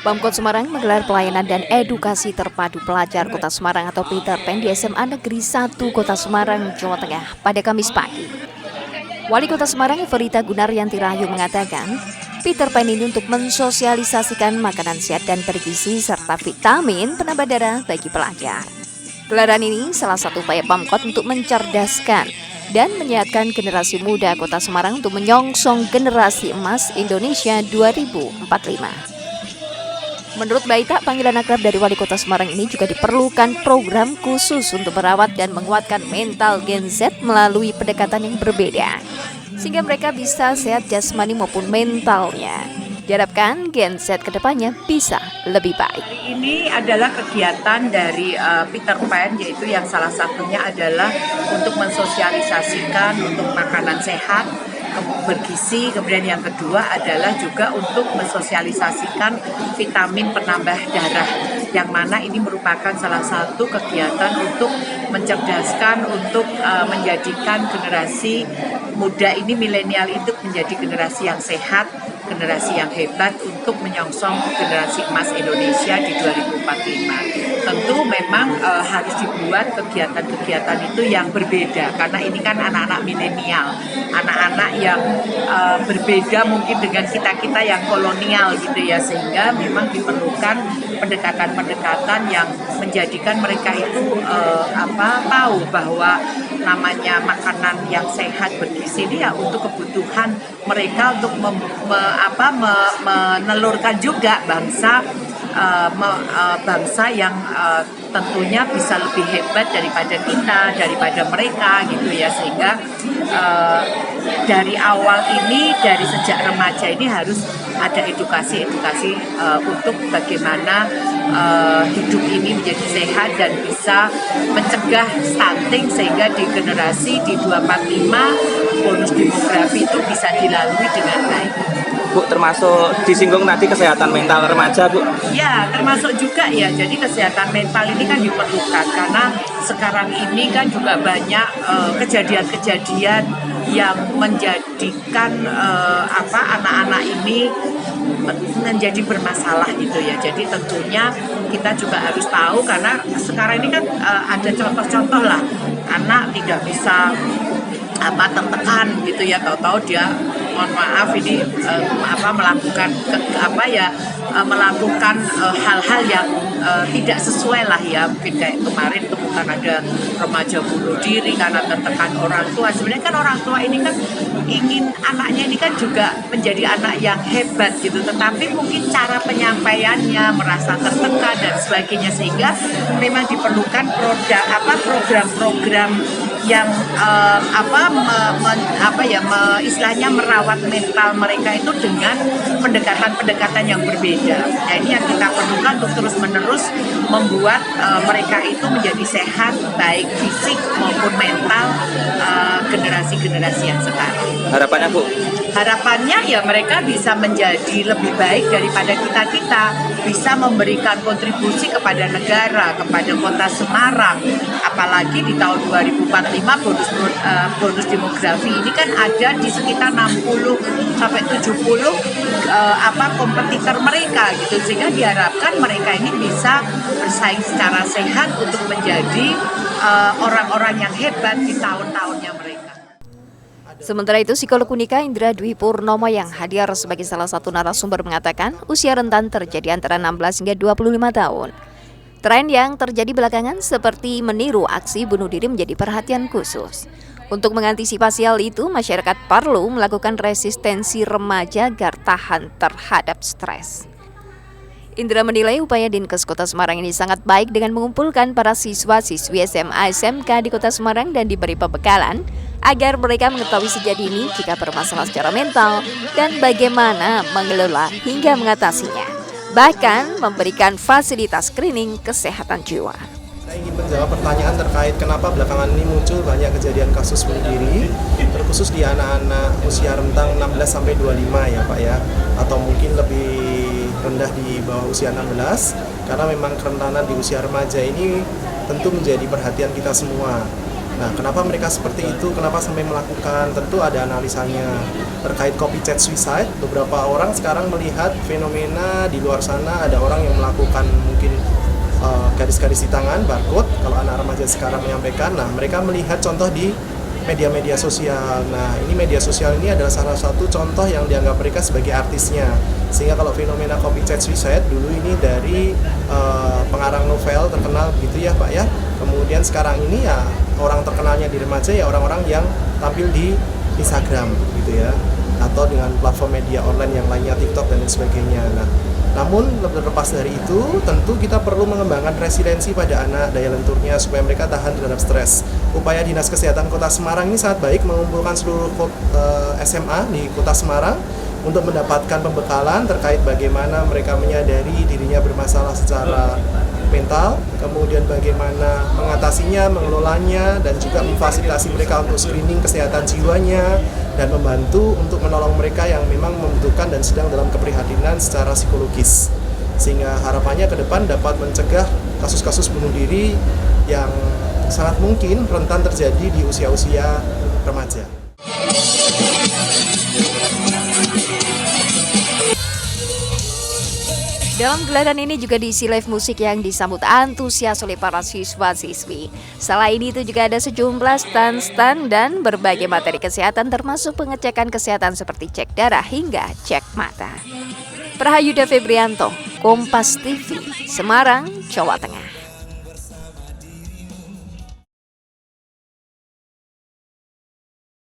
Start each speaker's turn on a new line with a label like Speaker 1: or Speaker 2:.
Speaker 1: Pemkot Semarang menggelar pelayanan dan edukasi terpadu pelajar Kota Semarang atau Peter Pan di SMA Negeri 1 Kota Semarang, Jawa Tengah pada Kamis pagi. Wali Kota Semarang Everita Gunaryanti Rahayu mengatakan, Peter Pan ini untuk mensosialisasikan makanan sehat dan bergizi serta vitamin penambah darah bagi pelajar. Gelaran ini salah satu upaya Pemkot untuk mencerdaskan dan menyehatkan generasi muda Kota Semarang untuk menyongsong generasi emas Indonesia 2045. Menurut Baita, panggilan akrab dari Wali Kota Semarang ini juga diperlukan program khusus untuk merawat dan menguatkan mental Gen Z melalui pendekatan yang berbeda, sehingga mereka bisa sehat jasmani maupun mentalnya. Diharapkan Gen Z kedepannya bisa lebih baik.
Speaker 2: Ini adalah kegiatan dari Peter Pan, yaitu yang salah satunya adalah untuk mensosialisasikan untuk makanan sehat, bergizi, kemudian yang kedua adalah juga untuk mensosialisasikan vitamin penambah darah, yang mana ini merupakan salah satu kegiatan untuk mencerdaskan, untuk menjadikan generasi muda ini, milenial itu menjadi generasi yang sehat, generasi yang hebat untuk menyongsong generasi emas Indonesia di 2045. Tentu memang harus dibuat kegiatan-kegiatan itu yang berbeda, karena ini kan anak-anak milenial, anak-anak yang berbeda mungkin dengan kita-kita yang kolonial gitu ya, sehingga memang diperlukan pendekatan-pendekatan yang menjadikan mereka itu tahu bahwa namanya makanan yang sehat bergizi ini ya untuk kebutuhan mereka, untuk menelurkan juga bangsa yang tentunya bisa lebih hebat daripada kita, daripada mereka gitu ya, sehingga dari awal ini, dari sejak remaja ini harus ada edukasi untuk bagaimana hidup ini menjadi sehat dan bisa mencegah stunting, sehingga di generasi di 245 bonus demografi itu bisa dilalui dengan baik.
Speaker 3: Bu, termasuk disinggung nanti kesehatan mental remaja, Bu?
Speaker 2: Ya, termasuk juga ya. Jadi kesehatan mental ini kan diperlukan, karena sekarang ini kan juga banyak kejadian-kejadian yang menjadikan anak-anak ini menjadi bermasalah gitu ya. Jadi tentunya kita juga harus tahu, karena sekarang ini kan ada contoh-contoh lah, anak tidak bisa tertekan gitu ya, tahu-tahu dia mohon maaf ini melakukan hal-hal yang tidak sesuai lah ya. Mungkin kayak kemarin temukan ada remaja bunuh diri karena tertekan orang tua. Sebenarnya kan orang tua ini kan ingin anaknya ini kan juga menjadi anak yang hebat gitu, tetapi mungkin cara penyampaiannya merasa tertekan dan sebagainya, sehingga memang diperlukan program-program yang istilahnya merawat mental mereka itu dengan pendekatan-pendekatan yang berbeda. Nah, ini yang kita perlukan untuk terus-menerus membuat mereka itu menjadi sehat, baik fisik maupun mental, generasi-generasi yang sekarang.
Speaker 3: Harapannya, Bu?
Speaker 2: Harapannya ya mereka bisa menjadi lebih baik daripada kita-kita, bisa memberikan kontribusi kepada negara, kepada Kota Semarang. Apalagi di tahun 2045 bonus demografi ini kan ada di sekitar 60 sampai 70 kompetitor mereka gitu, sehingga diharapkan mereka ini bisa bersaing secara sehat untuk menjadi orang-orang yang hebat di tahun-tahunnya mereka.
Speaker 1: Sementara itu, psikolog Unika Indra Dwi Purnomo yang hadir sebagai salah satu narasumber mengatakan usia rentan terjadi antara 16 hingga 25 tahun. Tren yang terjadi belakangan seperti meniru aksi bunuh diri menjadi perhatian khusus. Untuk mengantisipasi hal itu, masyarakat perlu melakukan resistensi remaja agar tahan terhadap stres. Indra menilai upaya Dinkes Kota Semarang ini sangat baik dengan mengumpulkan para siswa-siswi SMA SMK di Kota Semarang dan diberi pembekalan agar mereka mengetahui sejak dini jika bermasalah secara mental dan bagaimana mengelola hingga mengatasinya. Bahkan memberikan fasilitas screening kesehatan jiwa.
Speaker 4: Saya ingin menjawab pertanyaan terkait kenapa belakangan ini muncul banyak kejadian kasus bunuh diri, terkhusus di anak-anak usia rentang 16-25 ya Pak ya, atau mungkin lebih rendah di bawah usia 16, karena memang kerentanan di usia remaja ini tentu menjadi perhatian kita semua. Nah, kenapa mereka seperti itu? Kenapa sampai melakukan? Tentu ada analisanya terkait copycat suicide. Beberapa orang sekarang melihat fenomena di luar sana, ada orang yang melakukan mungkin garis-garis di tangan, barcode. Kalau anak remaja sekarang menyampaikan, nah mereka melihat contoh di media-media sosial. Nah, ini media sosial ini adalah salah satu contoh yang dianggap mereka sebagai artisnya. Sehingga kalau fenomena copycat suicide dulu ini dari pengarang novel terkenal gitu ya Pak ya. Kemudian sekarang ini ya orang terkenalnya di remaja ya orang-orang yang tampil di Instagram gitu ya. Atau dengan platform media online yang lainnya, TikTok dan lain sebagainya. Nah, namun terlepas dari itu, tentu kita perlu mengembangkan resiliensi pada anak, daya lenturnya supaya mereka tahan terhadap stres. Upaya Dinas Kesehatan Kota Semarang ini sangat baik mengumpulkan seluruh SMA di Kota Semarang untuk mendapatkan pembekalan terkait bagaimana mereka menyadari dirinya bermasalah secara mental, kemudian bagaimana mengatasinya, mengelolanya, dan juga memfasilitasi mereka untuk screening kesehatan jiwanya, dan membantu untuk menolong mereka yang memang membutuhkan dan sedang dalam keprihatinan secara psikologis. Sehingga harapannya ke depan dapat mencegah kasus-kasus bunuh diri yang sangat mungkin rentan terjadi di usia-usia remaja.
Speaker 1: Dalam gelaran ini juga diisi live musik yang disambut antusias oleh para siswa-siswi. Selain itu juga ada sejumlah stand dan berbagai materi kesehatan termasuk pengecekan kesehatan seperti cek darah hingga cek mata. Prahayuda Febrianto, Kompas TV, Semarang, Jawa Tengah.